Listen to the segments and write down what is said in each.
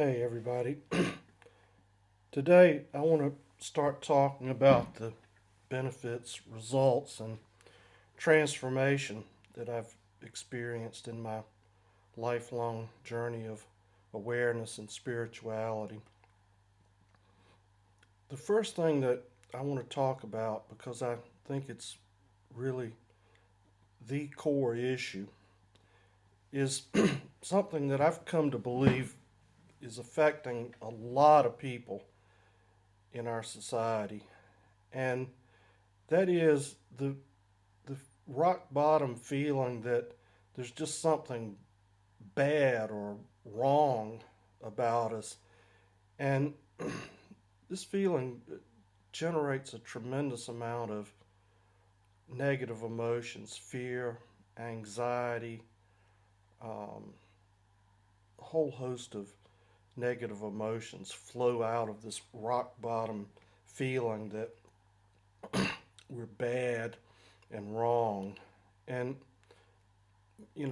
Hey everybody. Today I want to start talking about the benefits, results, and transformation that I've experienced in my lifelong journey of awareness and spirituality. The first thing that I want to talk about, because I think it's really the core issue, is something that I've come to believe is affecting a lot of people in our society, and that is the rock bottom feeling that there's just something bad or wrong about us, and this feeling generates a tremendous amount of negative emotions, fear, anxiety, a whole host of negative emotions flow out of this rock bottom feeling that we're bad and wrong. And,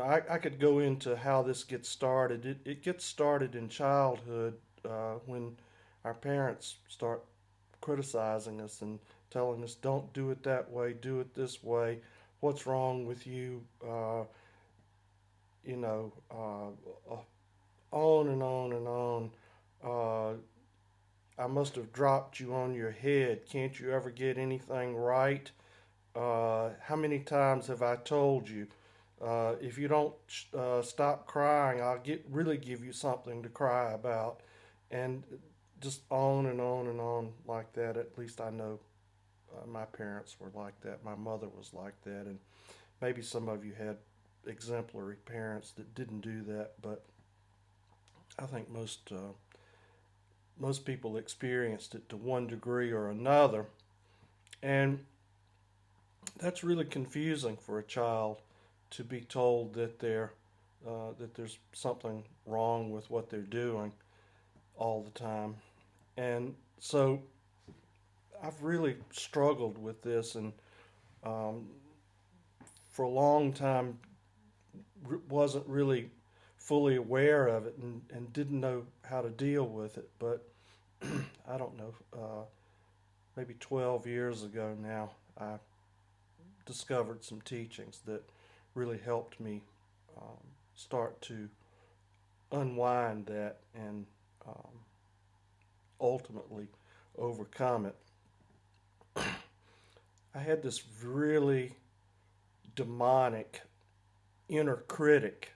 I could go into how this gets started. It gets started in childhood when our parents start criticizing us and telling us, don't do it that way, do it this way. What's wrong with you? You know, on and on and on. Uh, I must have dropped you on your head. Can't you ever get anything right? How many times have I told you? If you don't stop crying, I'll really give you something to cry about. And just on and on and on like that. At least I know my parents were like that. My mother was like that. And maybe some of you had exemplary parents that didn't do that. But I think most people experienced it to one degree or another. And that's really confusing for a child to be told that there's something wrong with what they're doing all the time. And so I've really struggled with this, and um, for a long time wasn't really fully aware of it, and didn't know how to deal with it. But I don't know, maybe 12 years ago now, I discovered some teachings that really helped me um, start to unwind that and um, ultimately overcome it. I had this really demonic inner critic,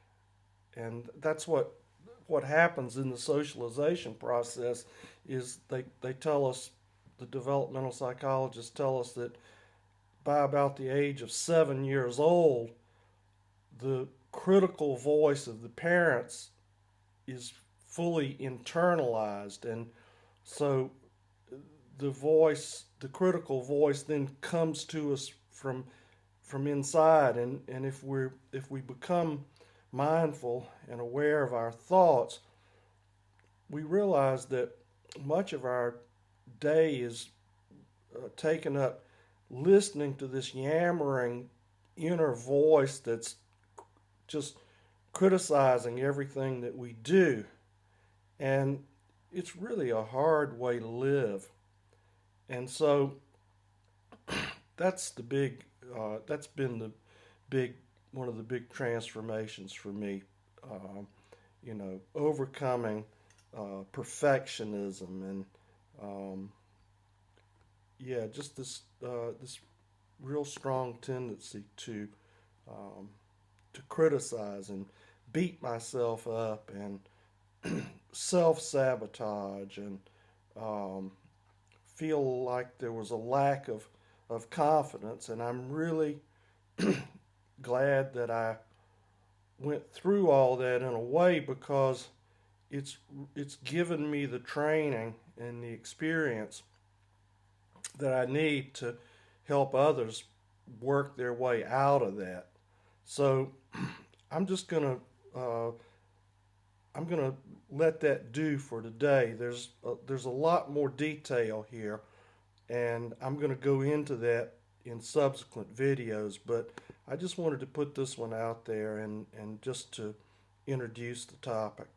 and that's what happens in the socialization process is they tell us, the developmental psychologists tell us, that by about the age of 7 years old, the critical voice of the parents is fully internalized. And so the critical voice then comes to us from inside. And if we become mindful and aware of our thoughts, we realize that much of our day is taken up listening to this yammering inner voice that's just criticizing everything that we do. And it's really a hard way to live. And so that's been the big, one of the big transformations for me. Overcoming perfectionism and um, yeah, just this real strong tendency um, to criticize and beat myself up and self sabotage and um, feel like there was a lack of confidence. And I'm really glad that I went through all that in a way, because it's it's given me the training and the experience that I need to help others work their way out of that. So I'm just gonna I'm gonna let that do for today. There's a lot more detail here, and I'm gonna go into that in subsequent videos. But I just wanted to put this one out there and just to introduce the topic.